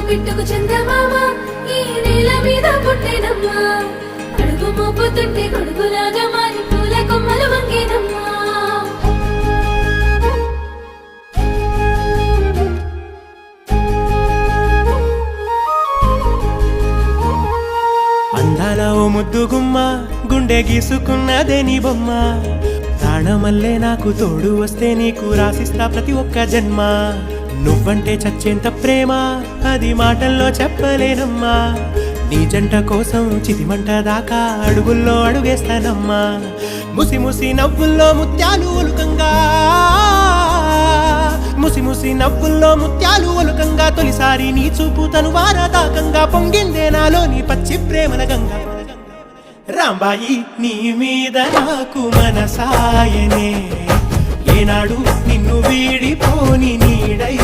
బిట్టుకు చందమామ ఈ నేల మీద పుట్టేనమ్మా అడుగు మోపుతుంటే కొడుకులాగా మారి పూల కొమ్మలు వంగేనమ్మా అందాల ఓ ముద్దు గుమ్మ గుండె గీసుకున్నదే నీ బొమ్మ ప్రాణమల్లే నాకు తోడు వస్తే నీకు రాసిస్తా ప్రతి ఒక్క జన్మ నువ్వంటే చచ్చేంత ప్రేమ అది మాటల్లో చెప్పలేనమ్మా నీ జంట కోసం చితిమంట దాకా అడుగుల్లో అడుగేస్తానమ్మా ముసి ముసి నవ్వుల్లో ముత్యాలు ఒలుకంగా ముసి ముసి నవ్వుల్లో ముత్యాలు ఒలుకంగా తొలిసారి నీ చూపు తను వారదాకంగా పొంగిందే నాలో నీ పచ్చి ప్రేమల గంగా రాంబాయి నీ మీద నాకు మనసాయనే ఏనాడు నిన్ను వీడిపోని నీడై